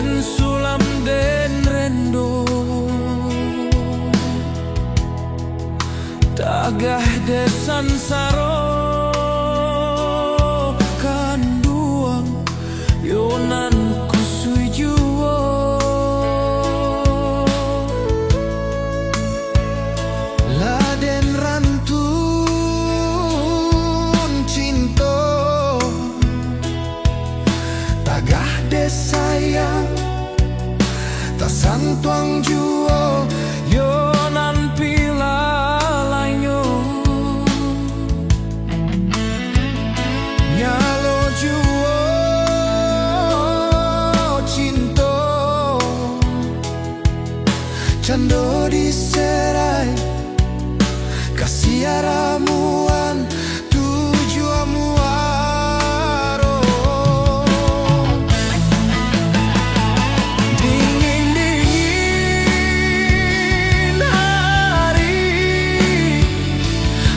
den sulam den rendo tagah desan saro kanduang yonan kusui juo laden rantun cinto tagah desayang tasan tuang juo yonan pila lainyo nyalo juo cinto cando diserai kasih ramuan tuju amuaro dingin-dingin hari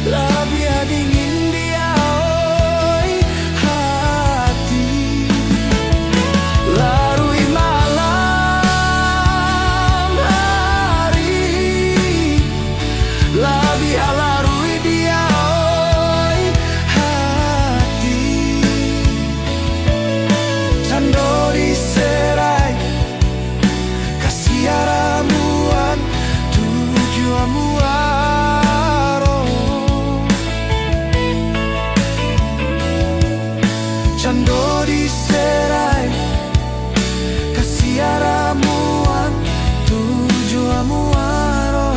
labia dingin dia oi hati larui malam hari labia larui dia oi hati cando diserai kasih ramuan tuju amuaro cando diserai kasih ramuan tuju amuaro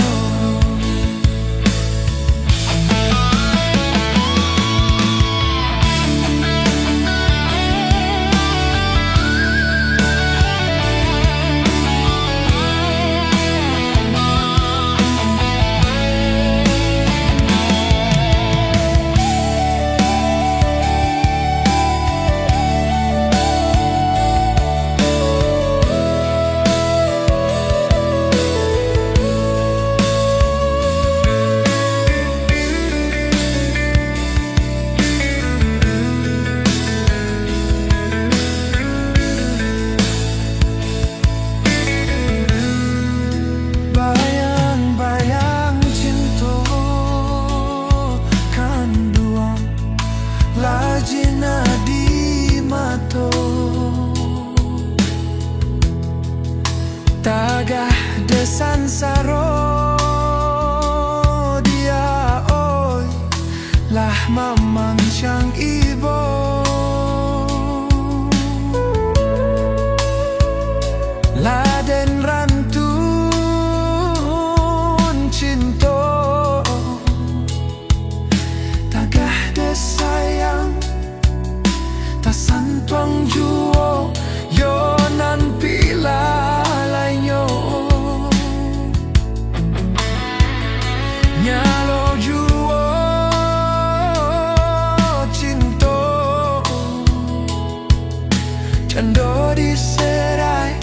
bayang-bayang cinto kanduang lajina di mato tagah desan saro dia oi lah mamang syang ibo laden rantun cinto tagah desayang tasan tuang juo yonan pila lainyo nyalo juo cinto cando diserai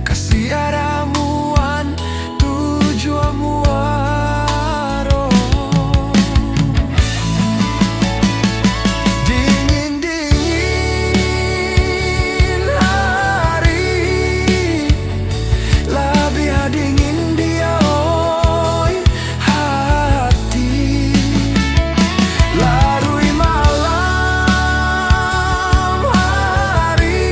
kasih ramuan tuju amuaro dingin-dingin hari labia dingin dia oi hati larui malam hari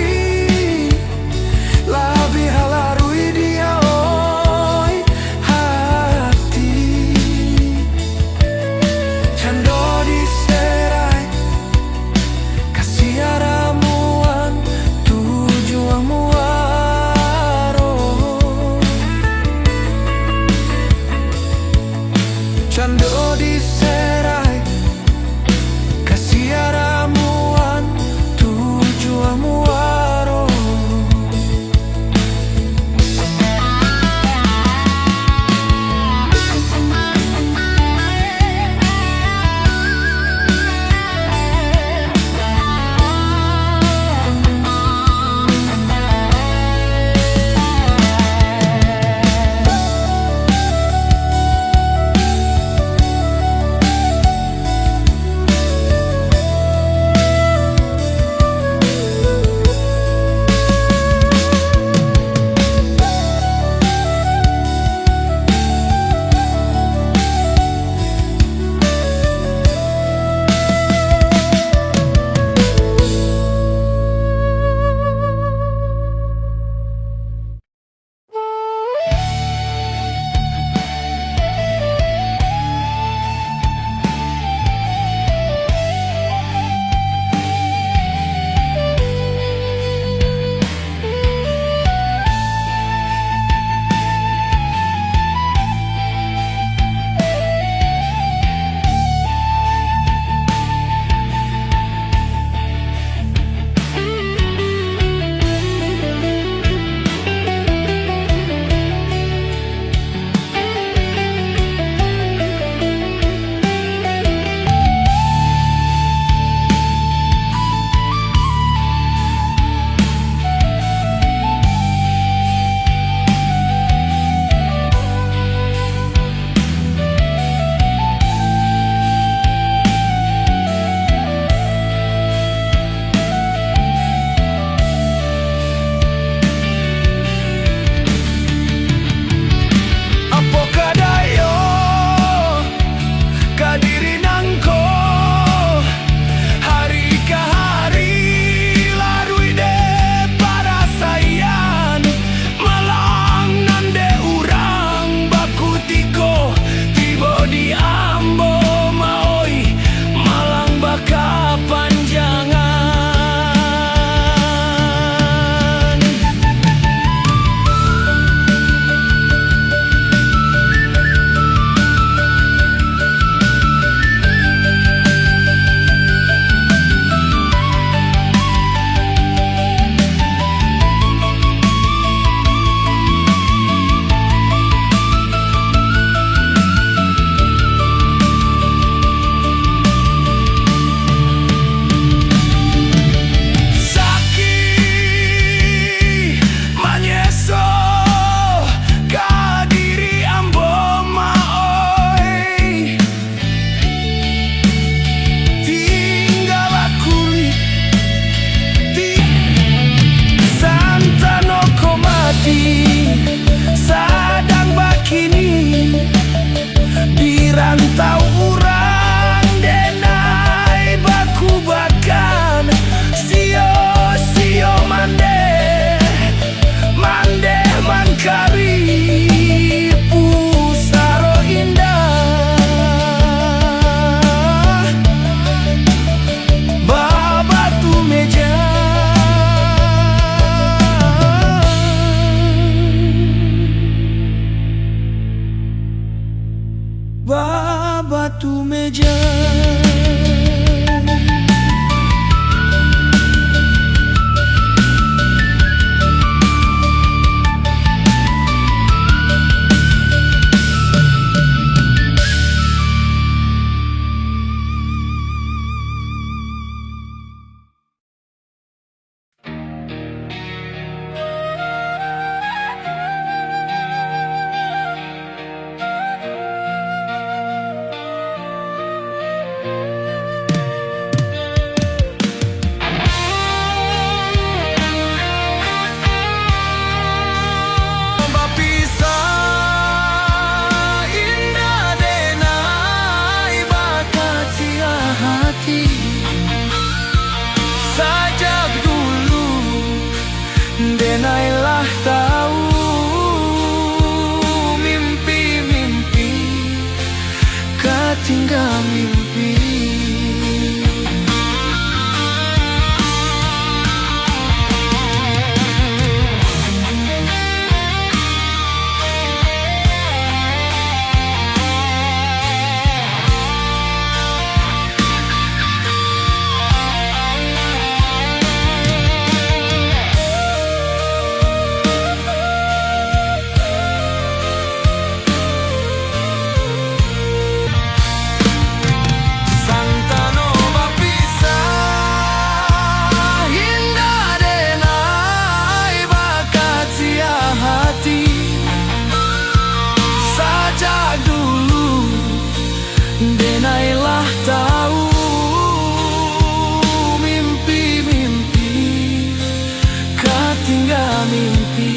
hingga mimpi.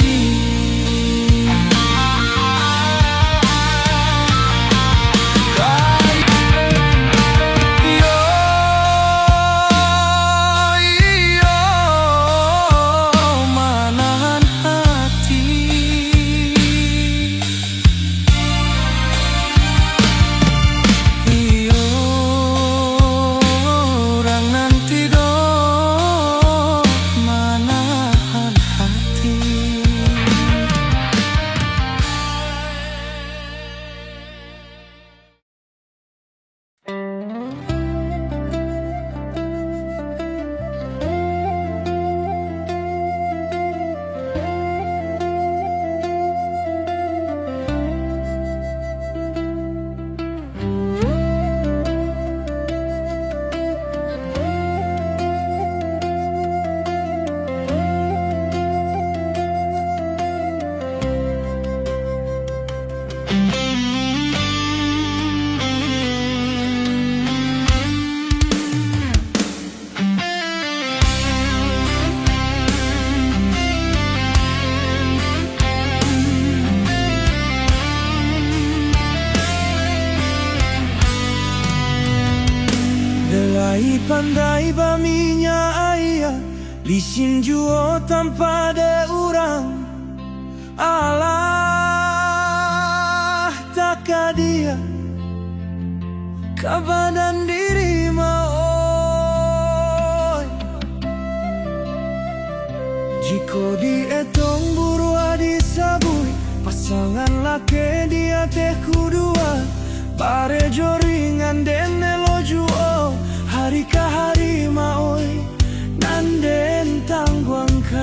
Pandai baminya ayah lisin juo tanpa de urang. Allah takadia kabadan diri maoi. Jiko di etong burua disabui pasangan laki dia teh kudua bare joringan denelo juo. Hari ka hari maoi nanden tangguangkan.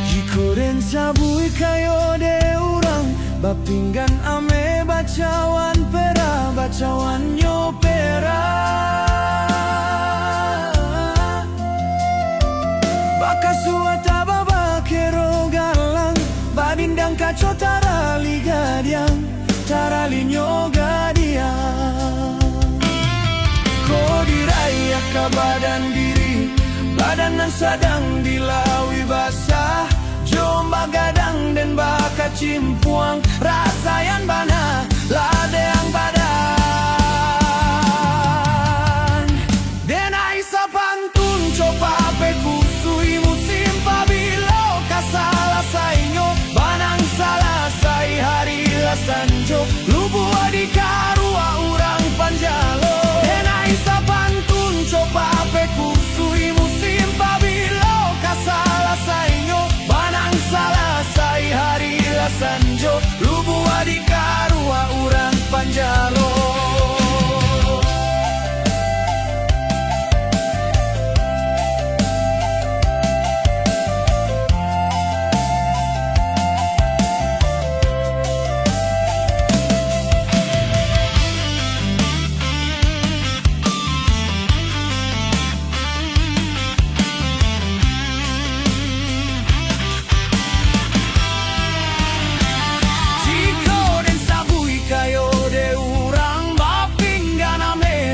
Jikoren sabui kayo de urang bapinggan ame bacawan pera bacawan nyopera. Bakasua tababa kero galang badindang kaco tarali gadiang tarali nyoga dia. Kodiraya ka badan diri badanan sadang dilawi basah. Jomba gadang dan baka cimpuang rasayan bana ladeang badan. Denai sapantun coba pekusui musim pabilo kasala sainyo banang salah sai hari sanjo lubu adi karua urang panjalo. Denai sapantun coba pekusui musim pabilo kasala sainyo banang salah sai hari sanjo lubu adi karua urang panjalo.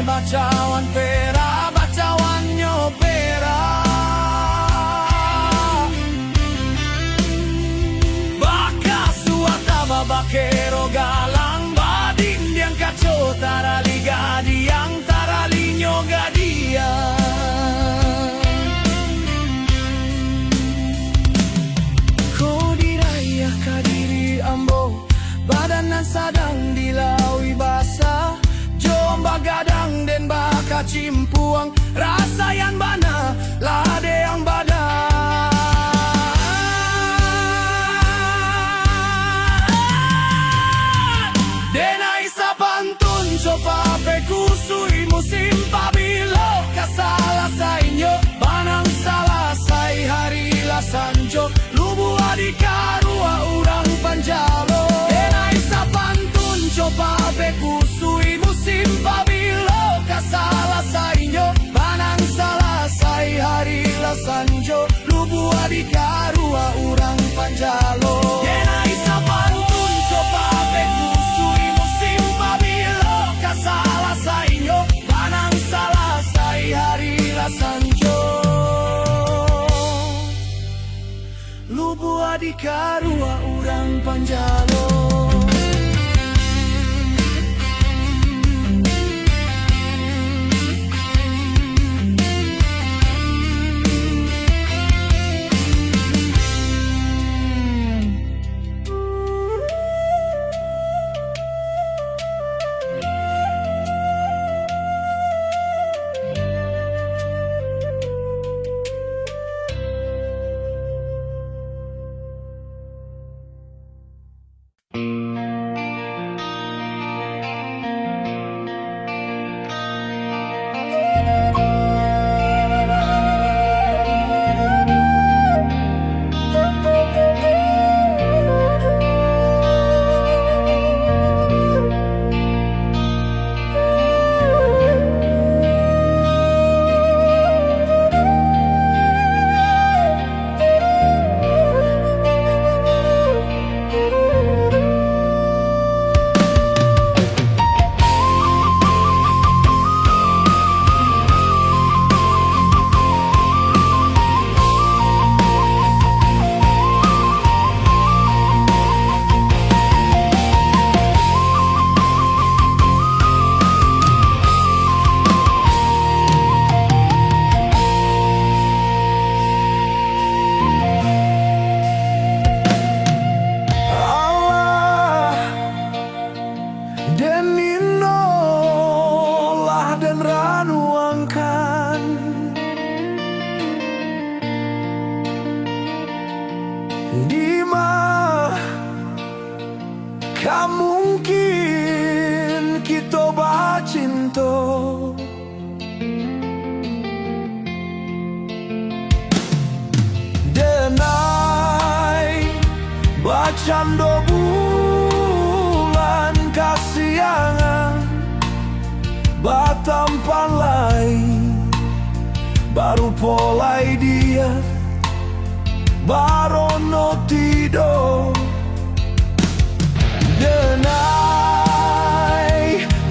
Bacawan pera, bacawan nyopera. Baka suata babakero galang badin yang kaco tarali gadiang tarali nyoga dia. Kodiraya kadiri ambo badanan sadang dilawi basah. Jomba gadang den baka cimpuang rasayan bana lade yang badan. Denai sapantun coba pekusui musim pabilo kasala sainyo banang salah sai hari lasanjo lubu adi karua urang panjalo. Denai sapantun coba pekusui musim pabilo kasala sainyo banang salah sai hari lasanjo lubu adi karua urang panjalo. Denai sapantun coba pekusui musim pabilo kasala sainyo banang salah sai hari Ikarua urang panjalo. Dima kamungkin kita bacinto denai bacando bulan kasiangan batampan lain baru polai dia barono tido denai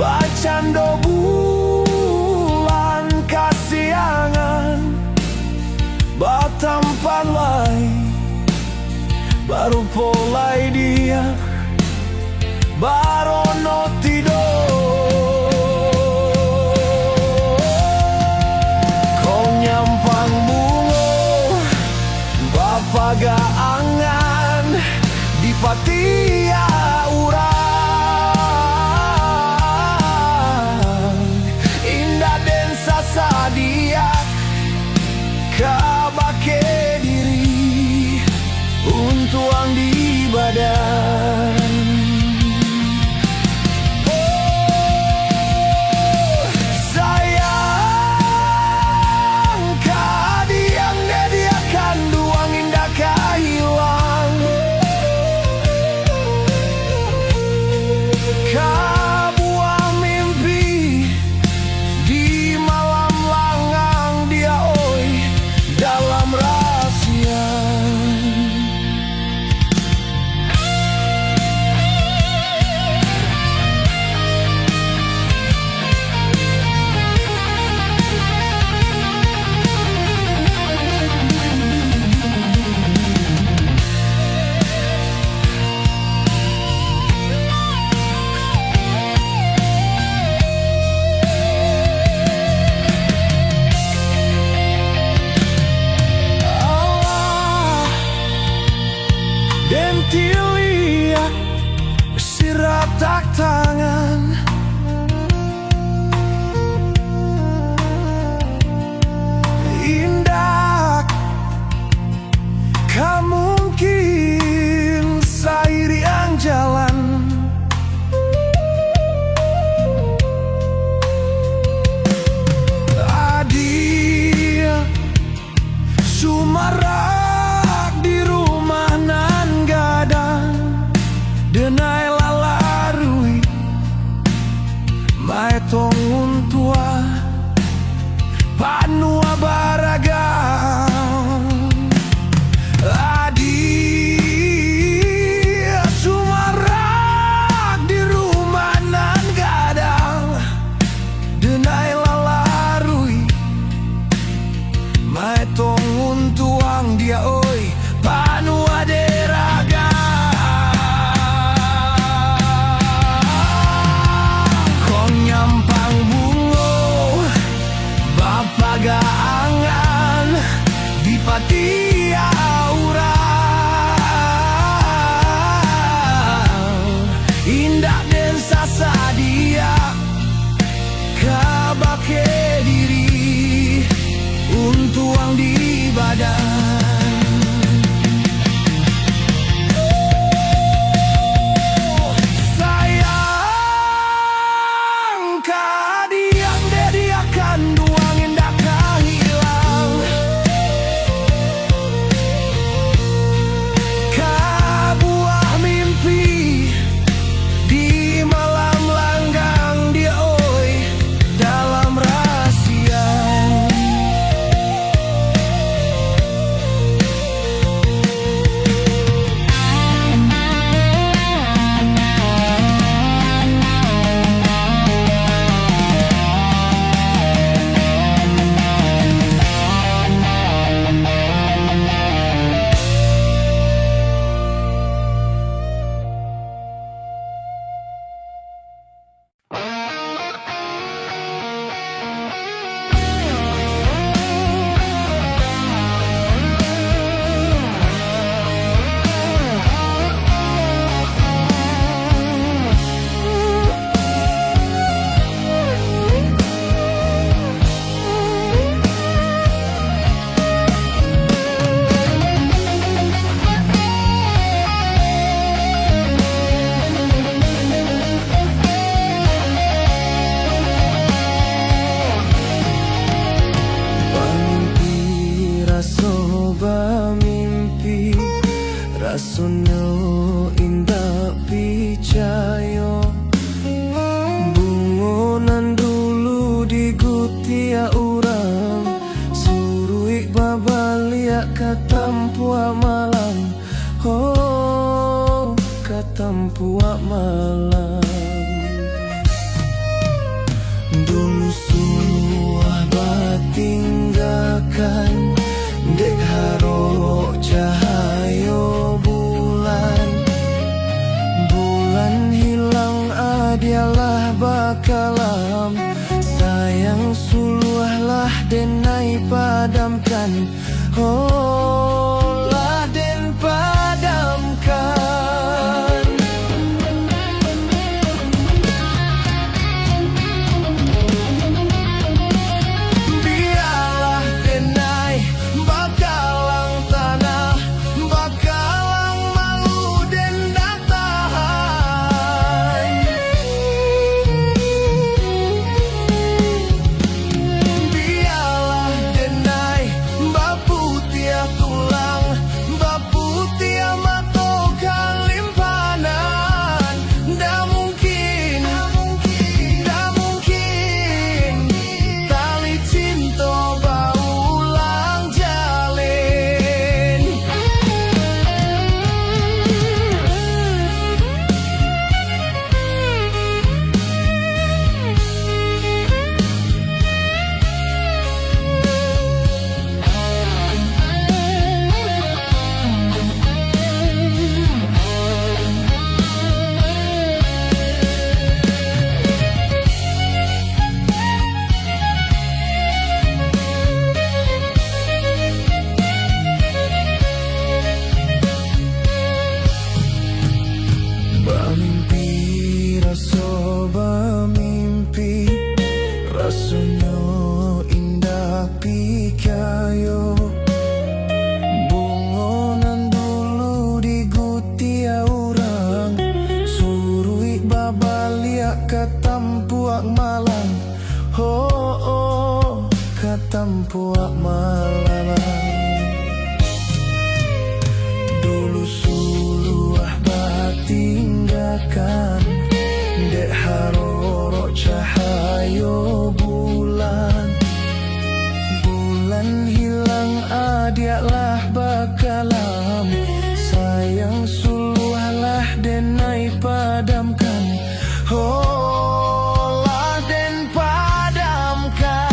bacando bulan kasiangan batampan lain baru polai dia barono tido kau nyampang bungo bapaga angan di patia urang indah den sasadia kabake diri untuang di badan. Dentiliak siratak tangan indah kamungkin sairi ang jalan adil sumarak di rumah nan gadang denai lalarui jaga angan di patia aura. Indah dan sasa dia kabake diri untuang di badan. Rasono indah picayo bungonan dulu di gutia urang suruik babaliak katampua malam. Oh katampua malam. Dulu suah batinggakan dek haro cahayo bulan hilang adialah bakalam sayang suluahlah denai padamkan. Oh lah den padamkan. Biarlah denai bakalang tanah bakalang malu den datahan. Biarlah denai bapu tia tulang bapu tia mato kalimpanan. Dah mungkin tali cinta baulang jalin. Bamimpi raso bamimpi rasonyo indah pikayo bungonan dulu di gutia urang suruik babaliak katampuak malam. Oh katampuak malam. Dulu suluah batinggakan dek haroro cahayo bulan hilang adialah bakalam sayang suluahlah denai padamkan. Oh lah den padamkan.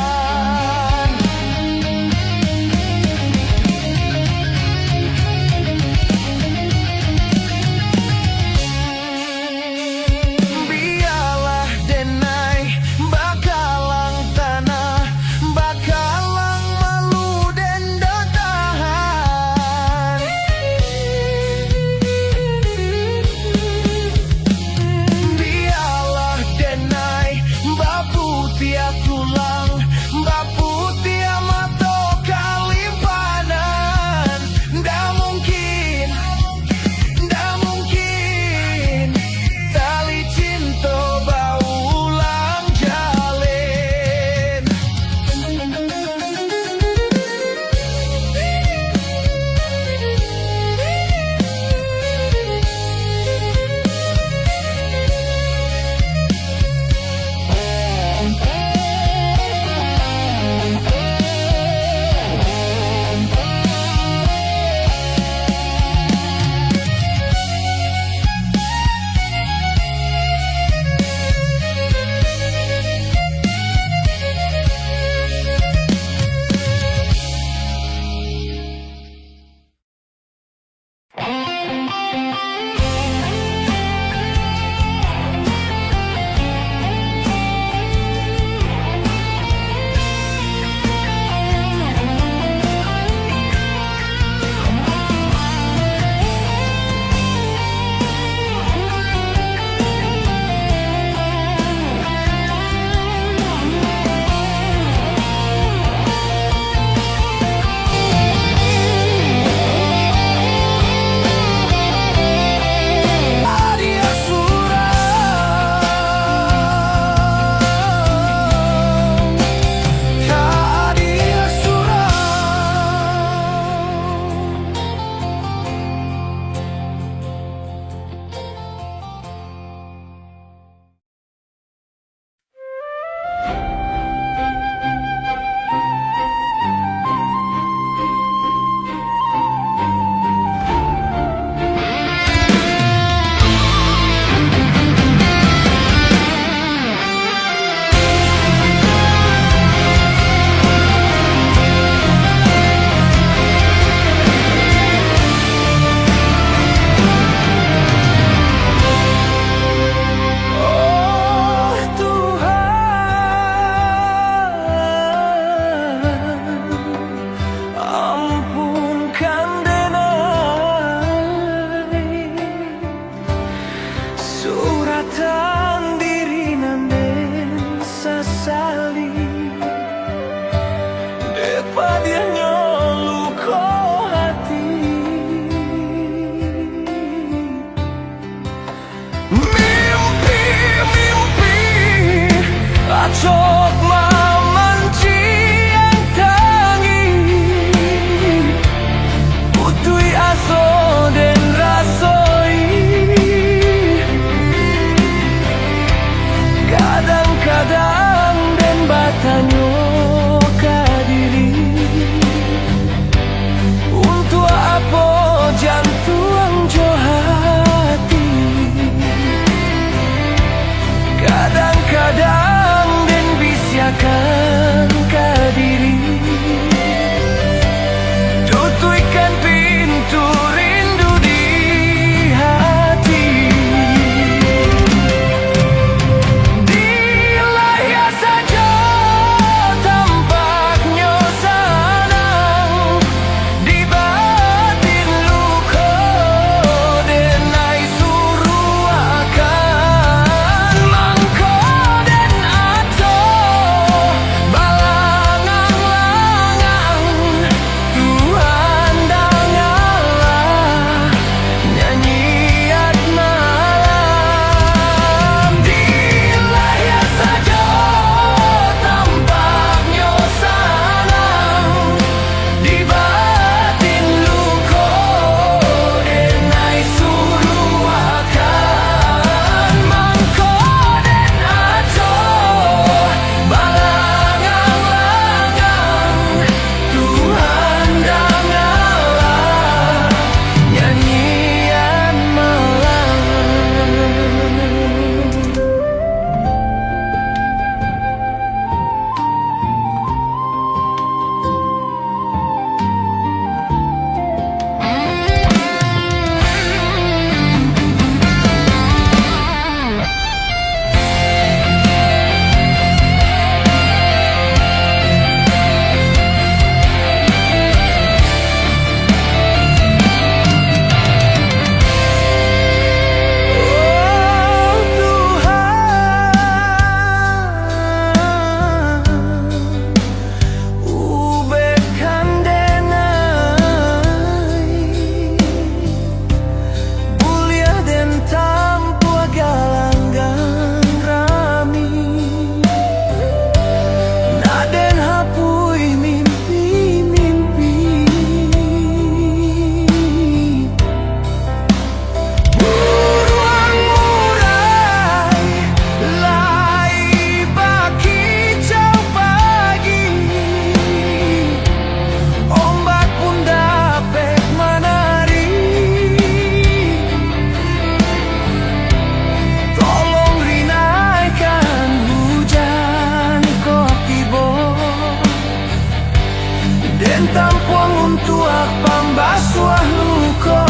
Den tampuang untuk pambasuh luka.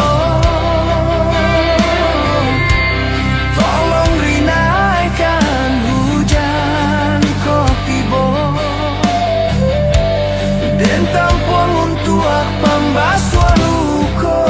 Tolong rinaikan hujan kau tiba. Den tampuang untuk pambasuh luka.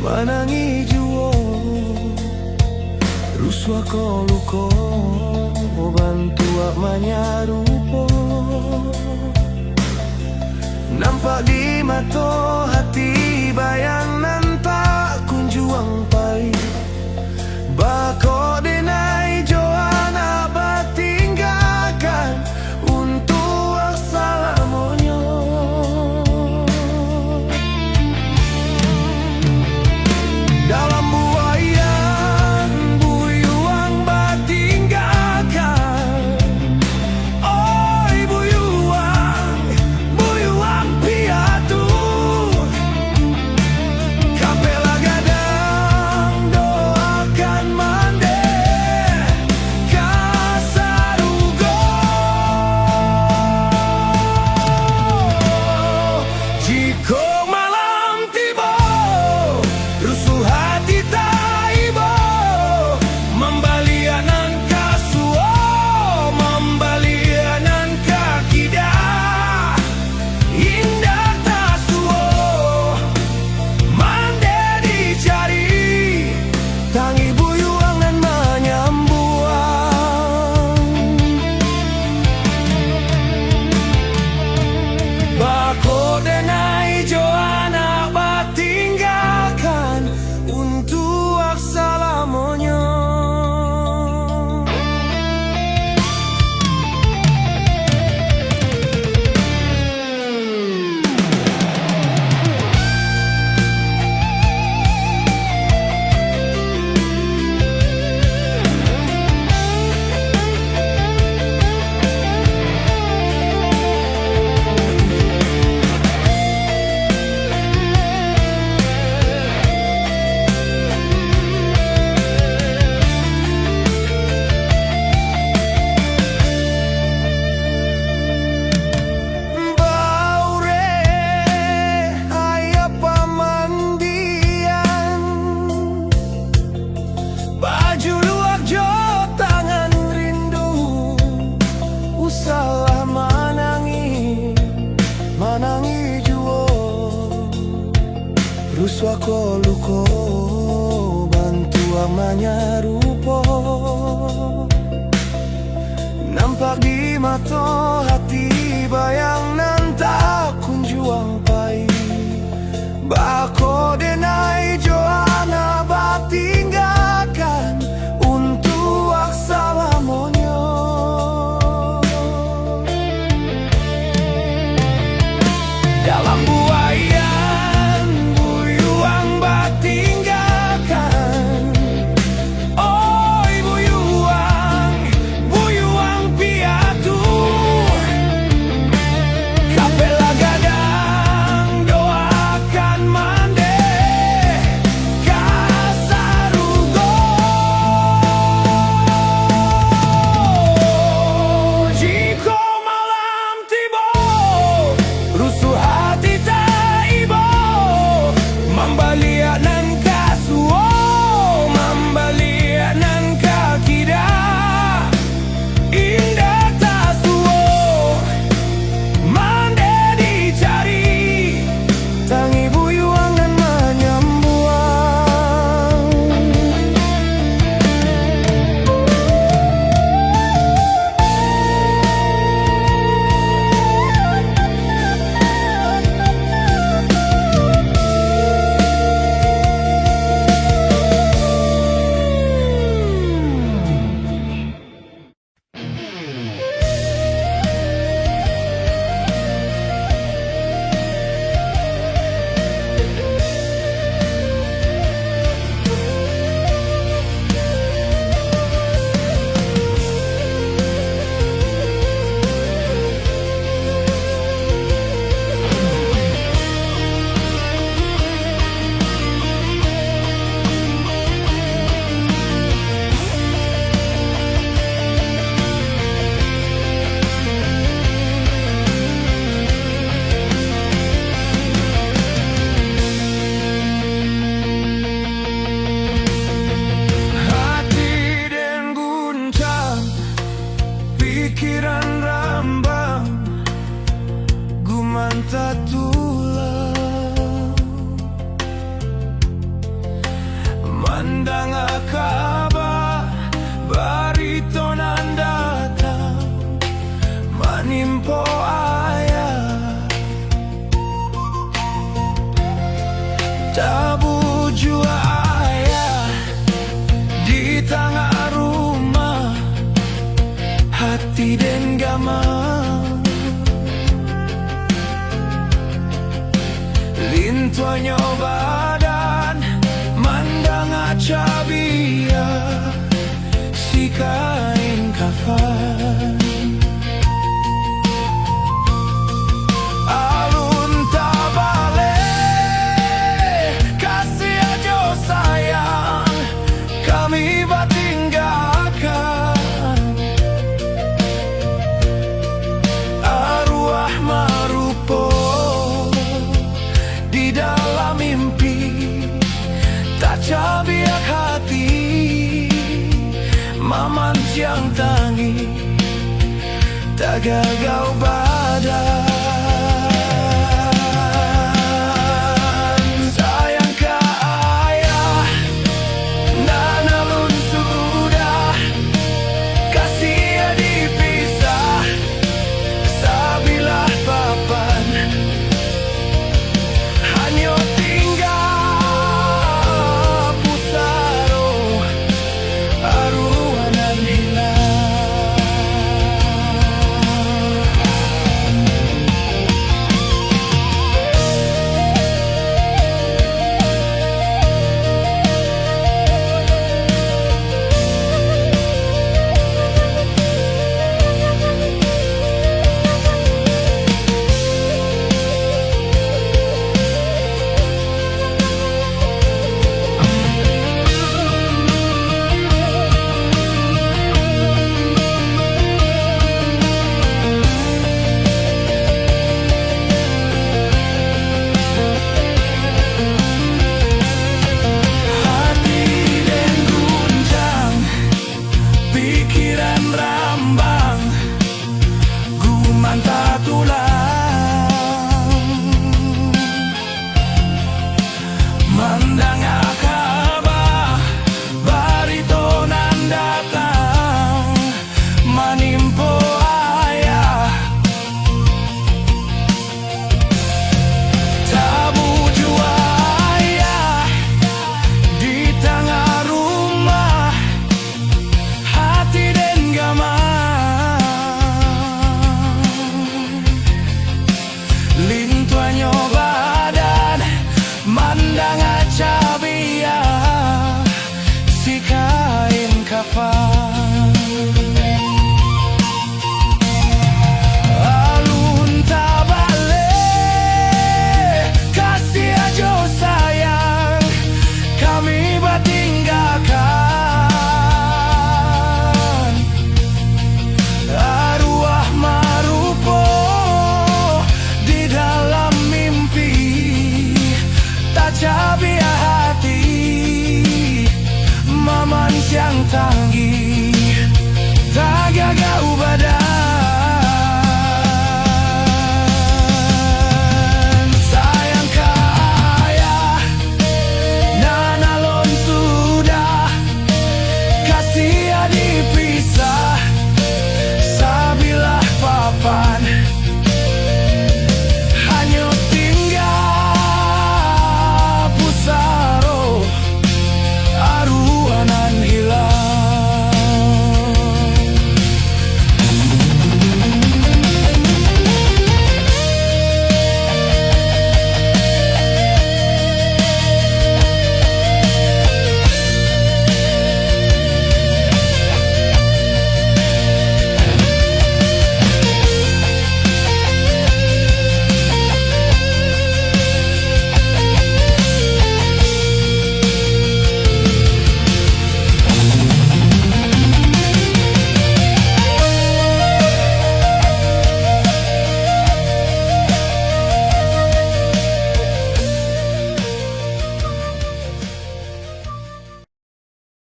Manangi juo ruswa ko luko bantu ak manyarupo nampak di mato hati bayang nanta kunjuang pai bako denai joana batinggakan untuk ak salamonyo. Dalam buayan buyuang batinggakan. Oi buyuang piatu. Kapela gadang doakan mande kasarugo. Jiko malam tiba rusuh hati taibo membalianan kasuo membalianan kakida indah tasuo mande dicari tangi buyuang dan menyambuang bako denai joana batinggakan untuk ak salamonyo. Baju luak jo tangan rindu usalah manangi juo ruswa ko luko bantu amanya rupo nampak di mato hati bayang nanta kunjuang pai bako denai joana batinggakan untuk ak salamonyo. Dalam buayan buyuang batinggakan. Oi buyuang piatu. Kapela gadang doakan mande manimpo ayah, tabu jua ayah di tengah rumah hati dan gamang lintuannya badan mandang acabia si kain kafan alun tabale kasih aja sayang kami batinggalkan arwah marupo di dalam mimpi tak cabiak hati maman siang tangi tak gagau badan sayang ke ayah dan alun sudah kasih dipisah sabilah papan hanya tinggal pusaro aruanan hilang. Pikiran rambang gumanta tulang mandang akabah baritonan datang manimpo ayah tabu jua ayah di tengah rumah hati dan gamang lintuannya badan mandang acabia si kain kafan alun tabale kasih aja sayang kami batinggalkan arwah marupo di dalam mimpi tak cabia hati maman siang tanggi tak gagau badan